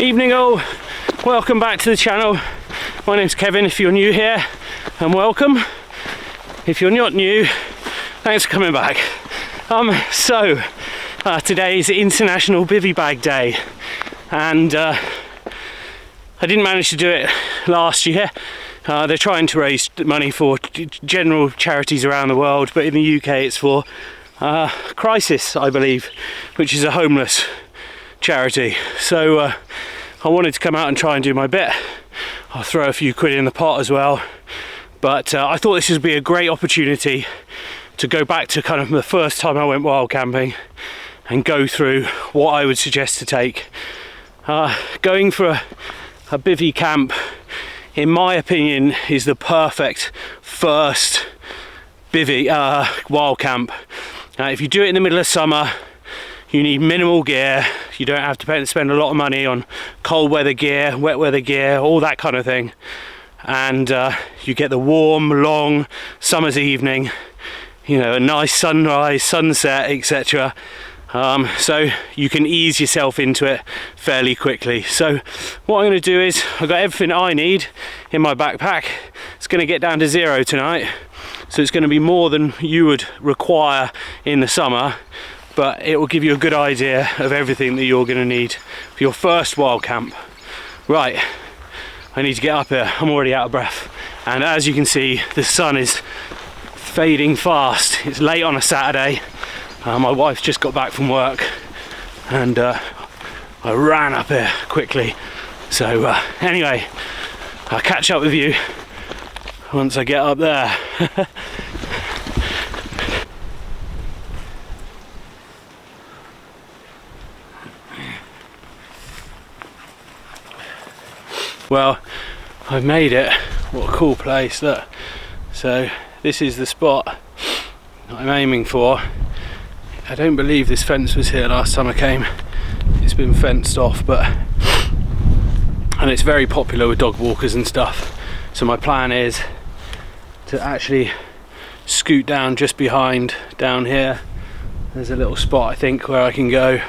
Evening all, welcome back to the channel. My name's Kevin if you're new here, and welcome. If you're not new, thanks for coming back. Today is International Bivvy Bag Day, and I didn't manage to do it last year. They're trying to raise money for general charities around the world, but in the UK it's for Crisis, I believe, which is a homeless charity. So I wanted to come out and try and do my bit. I'll throw a few quid in the pot as well, but I thought this would be a great opportunity to go back to kind of the first time I went wild camping and go through what I would suggest to take. Going for a bivvy camp, in my opinion, is the perfect first bivvy wild camp. If you do it in the middle of summer, you need minimal gear. You don't have to spend a lot of money on cold weather gear, wet weather gear, all that kind of thing. And you get the warm, long summer's evening, you know, a nice sunrise, sunset, etc. So you can ease yourself into it fairly quickly. So what I'm going to do is, I've got everything I need in my backpack. It's going to get down to 0 tonight, so it's going to be more than you would require in the summer, but it will give you a good idea of everything that you're going to need for your first wild camp. Right, I need to get up here. I'm already out of breath, and as you can see, the sun is fading fast. It's late on a Saturday. My wife's just got back from work, and I ran up here quickly. So anyway, I'll catch up with you once I get up there. Well, I've made it. What a cool place, look. So this is the spot that I'm aiming for. I don't believe this fence was here last time I came. It's been fenced off, and it's very popular with dog walkers and stuff. So my plan is to actually scoot down just behind, down here. There's a little spot I think where I can go.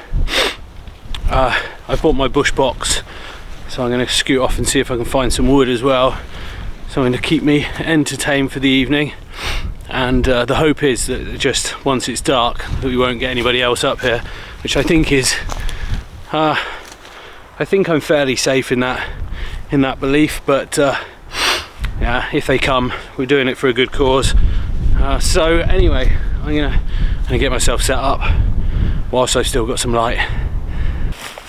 I bought my bush box, so I'm going to scoot off and see if I can find some wood as well, something to keep me entertained for the evening. And the hope is that just once it's dark that we won't get anybody else up here, which I think is I think I'm fairly safe in that belief, but yeah, if they come, we're doing it for a good cause. So anyway, I'm gonna get myself set up whilst I've still got some light.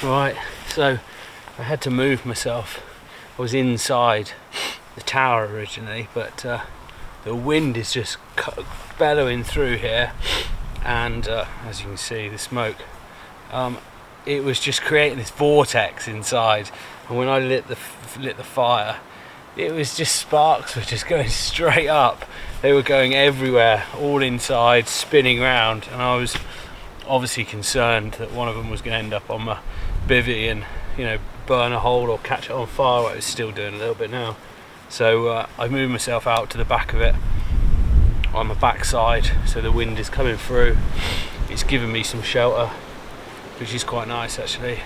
Right, so I had to move myself. I was inside the tower originally, but the wind is just bellowing through here, and as you can see, the smoke, it was just creating this vortex inside, and when I lit the fire, it was just, sparks were just going straight up. They were going everywhere, all inside, spinning around, and I was obviously concerned that one of them was going to end up on my bivvy and, you know, burn a hole or catch it on fire, what I was still doing a little bit now. So I moved myself out to the back of it, on the back side, so the wind is coming through. It's giving me some shelter, which is quite nice actually.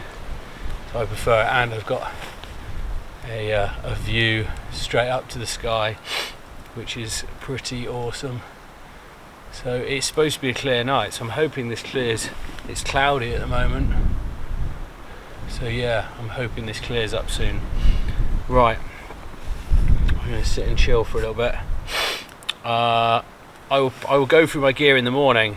So I prefer it, and I've got a view straight up to the sky, which is pretty awesome. So it's supposed to be a clear night, so I'm hoping this clears. It's cloudy at the moment, so yeah, I'm hoping this clears up soon. Right, I'm going to sit and chill for a little bit. I will go through my gear in the morning.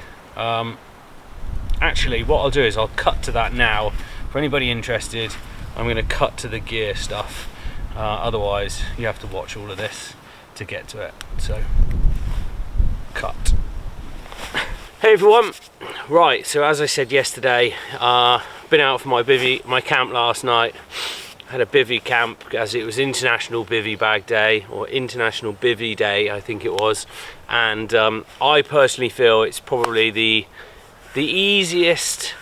Actually, what I'll do is I'll cut to that now. For anybody interested, I'm going to cut to the gear stuff. Otherwise, you have to watch all of this to get to it. So, cut. Hey everyone. Right, so as I said yesterday, been out for my camp last night. Had a bivvy camp, as it was International Bivvy Bag Day, or International Bivvy Day, I think it was. And I personally feel it's probably the easiest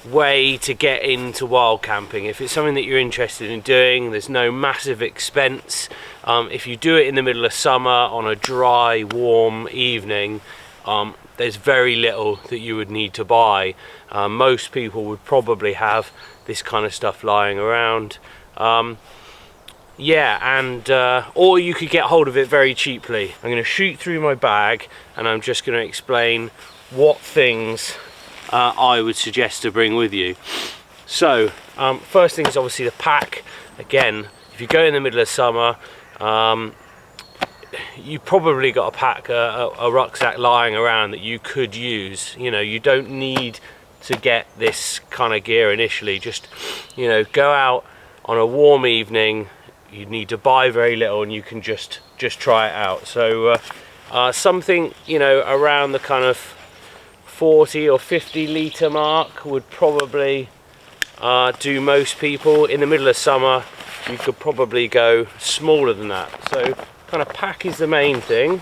way to get into wild camping. If it's something that you're interested in doing, there's no massive expense. If you do it in the middle of summer on a dry, warm evening, there's very little that you would need to buy. Most people would probably have this kind of stuff lying around. Yeah, and or you could get hold of it very cheaply. I'm going to shoot through my bag and I'm just going to explain what things I would suggest to bring with you. So first thing is obviously the pack. Again, if you go in the middle of summer, you probably got a pack, a rucksack lying around that you could use. You know, you don't need to get this kind of gear initially. Just, you know, go out on a warm evening. You need to buy very little and you can just try it out. So something, you know, around the kind of 40 or 50 litre mark would probably do most people. In the middle of summer you could probably go smaller than that. So kind of pack is the main thing.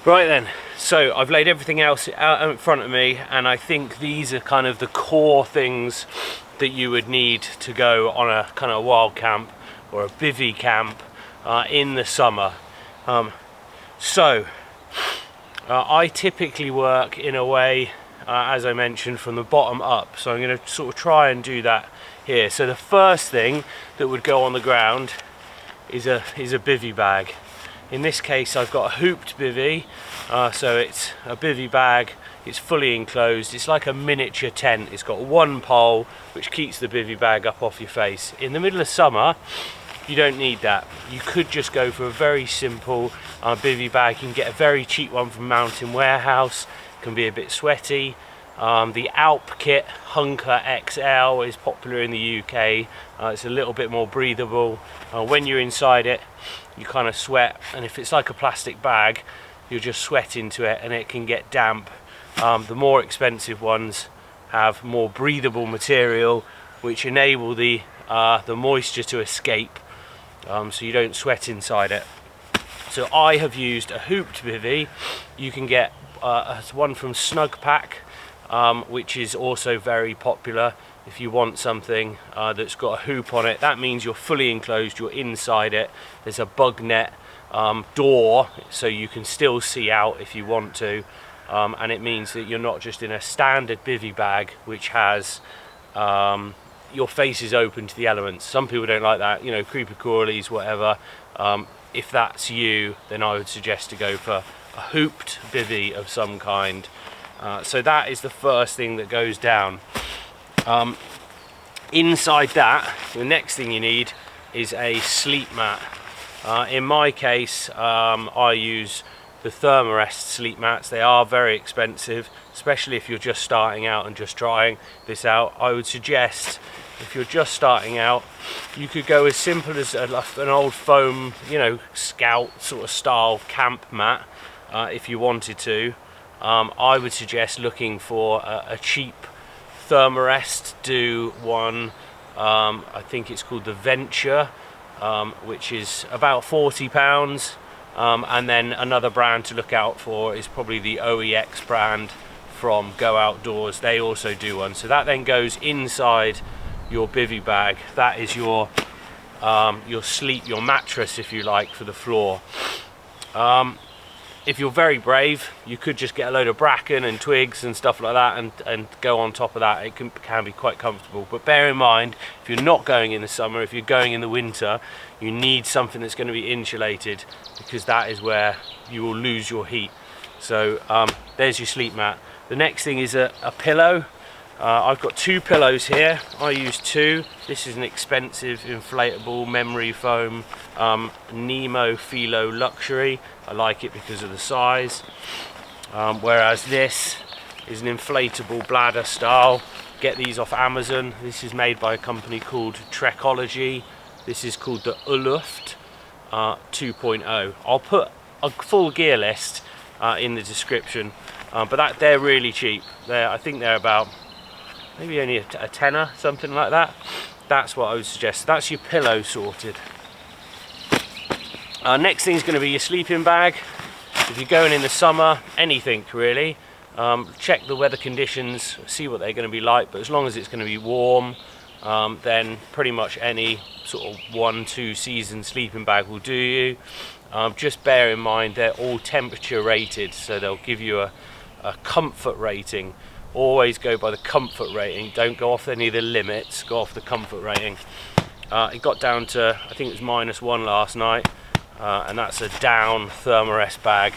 Right then, so I've laid everything else out in front of me, and I think these are kind of the core things that you would need to go on a kind of wild camp or a bivvy camp in the summer. I typically work in a way, as I mentioned, from the bottom up. So I'm going to sort of try and do that here. So the first thing that would go on the ground is a bivvy bag. In this case I've got a hooped bivvy, so it's a bivvy bag. It's fully enclosed. It's like a miniature tent. It's got one pole which keeps the bivvy bag up off your face. In the middle of summer you don't need that. You could just go for a very simple bivvy bag. You can get a very cheap one from Mountain Warehouse. It can be a bit sweaty. The Alp kit Hunker XL is popular in the UK. It's a little bit more breathable. When you're inside it you kind of sweat, and if it's like a plastic bag you'll just sweat into it and it can get damp. The more expensive ones have more breathable material which enable the moisture to escape, so you don't sweat inside it. So I have used a hooped bivvy. You can get one from Snug Pack, which is also very popular. If you want something that's got a hoop on it, that means you're fully enclosed, you're inside it. There's a bug net door, so you can still see out if you want to, and it means that you're not just in a standard bivvy bag which has your face is open to the elements. Some people don't like that, you know, creeper crawlies, whatever. If that's you, then I would suggest to go for a hooped bivvy of some kind. So that is the first thing that goes down. Inside that, the next thing you need is a sleep mat. In my case, I use the Thermarest sleep mats. They are very expensive, especially if you're just starting out and just trying this out. I would suggest, if you're just starting out, you could go as simple as an old foam, you know, Scout sort of style camp mat, if you wanted to. I would suggest looking for a cheap Thermarest. Do one, I think it's called the Venture, which is about £40. And then another brand to look out for is probably the OEX brand from Go Outdoors. They also do one. So that then goes inside your bivvy bag. That is your mattress, if you like, for the floor. If you're very brave, you could just get a load of bracken and twigs and stuff like that and go on top of that. It can be quite comfortable. But bear in mind, if you're not going in the summer, if you're going in the winter, you need something that's going to be insulated, because that is where you will lose your heat. So there's your sleep mat. The next thing is a pillow. I've got two pillows here. I use two. This is an expensive inflatable memory foam Nemo Philo Luxury. I like it because of the size. Whereas this is an inflatable bladder style. Get these off Amazon. This is made by a company called Trekology. This is called the Uluft 2.0. I'll put a full gear list in the description, but they're really cheap. I think they're about maybe only a tenner, something like that. That's what I would suggest. That's your pillow sorted. Next thing is going to be your sleeping bag. If you're going in the summer, anything really, check the weather conditions, see what they're going to be like, but as long as it's going to be warm, then pretty much any sort of 1-2 season sleeping bag will do you. Just bear in mind they're all temperature rated, so they'll give you comfort rating. Always go by the comfort rating. Don't go off any of the limits, go off the comfort rating. It got down to, I think it was -1 last night, and that's a down Thermarest bag.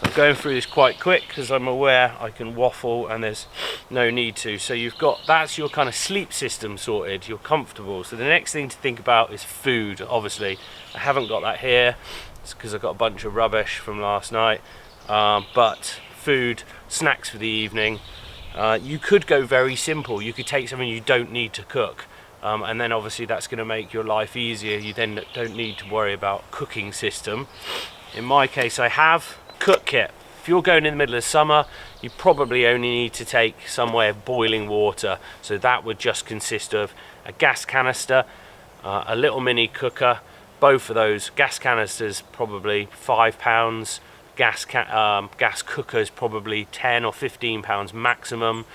I'm going through this quite quick because I'm aware I can waffle and there's no need to. So you've got, that's your kind of sleep system sorted, you're comfortable. So the next thing to think about is food. Obviously I haven't got that here, it's because I've got a bunch of rubbish from last night, but food, snacks for the evening. You could go very simple. You could take something you don't need to cook, and then obviously that's going to make your life easier. You then don't need to worry about cooking system. In my case, I have cook kit. If you're going in the middle of summer, you probably only need to take somewhere boiling water. So that would just consist of a gas canister, a little mini cooker. Both of those gas canisters probably £5. Gas cookers probably £10 or £15 maximum.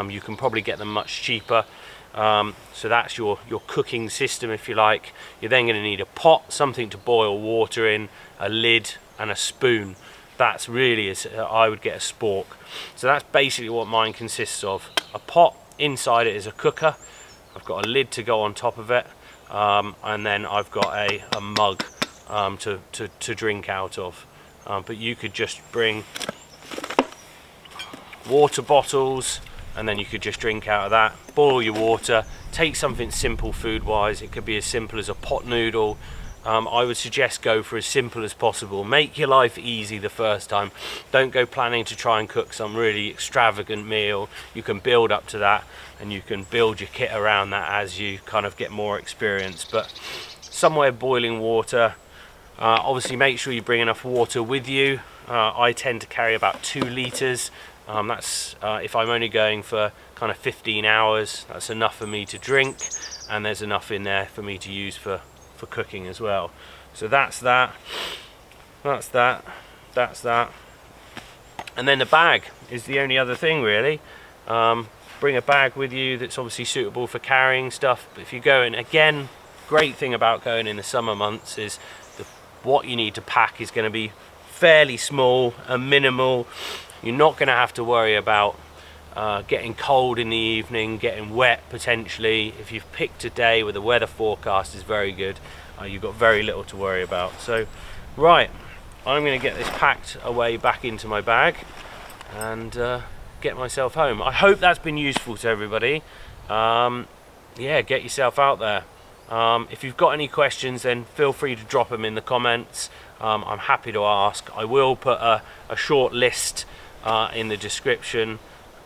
You can probably get them much cheaper. So that's your cooking system, if you like. You're then going to need a pot, something to boil water in, a lid and a spoon. That's really, I would get a spork. So that's basically what mine consists of. A pot, inside it is a cooker. I've got a lid to go on top of it, and then I've got a mug to drink out of. But you could just bring water bottles and then you could just drink out of that. Boil your water, take something simple food wise. It could be as simple as a pot noodle. I would suggest go for as simple as possible. Make your life easy the first time. Don't go planning to try and cook some really extravagant meal. You can build up to that and you can build your kit around that as you kind of get more experience. But somewhere boiling water. Obviously make sure you bring enough water with you. I tend to carry about 2 litres. That's if I'm only going for kind of 15 hours, that's enough for me to drink, and there's enough in there for me to use for cooking as well. So that's that, and then the bag is the only other thing really. Bring a bag with you that's obviously suitable for carrying stuff. But if you're going, again, great thing about going in the summer months is what you need to pack is going to be fairly small and minimal. You're not going to have to worry about getting cold in the evening, getting wet potentially. If you've picked a day where the weather forecast is very good, you've got very little to worry about. So right, I'm going to get this packed away back into my bag and get myself home. I hope that's been useful to everybody. Yeah, get yourself out there. If you've got any questions, then feel free to drop them in the comments. I'm happy to ask. I will put a short list in the description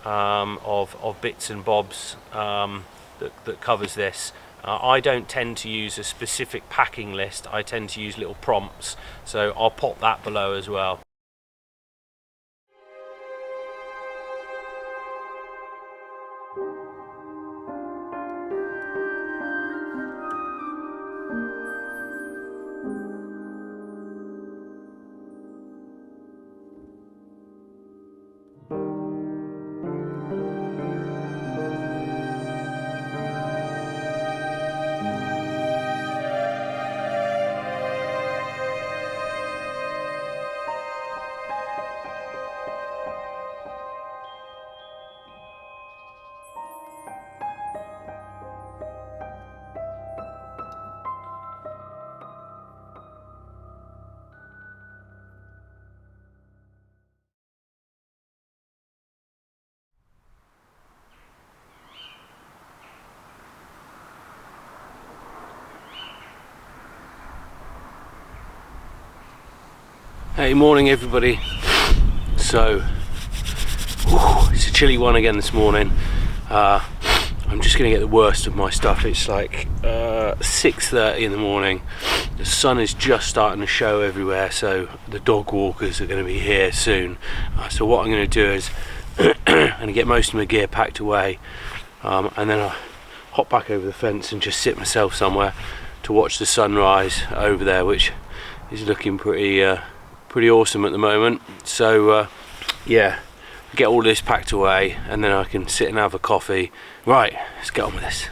of bits and bobs that covers this. I don't tend to use a specific packing list. I tend to use little prompts, so I'll pop that below as well. Hey, morning everybody. So it's a chilly one again this morning. I'm just gonna get the worst of my stuff. It's like 6:30 in the morning. The sun is just starting to show everywhere, so the dog walkers are going to be here soon. So what I'm going to do is I'm going to get most of my gear packed away, and then I'll hop back over the fence and just sit myself somewhere to watch the sunrise over there, which is looking pretty awesome at the moment. So yeah, get all this packed away and then I can sit and have a coffee. Right, let's get on with this.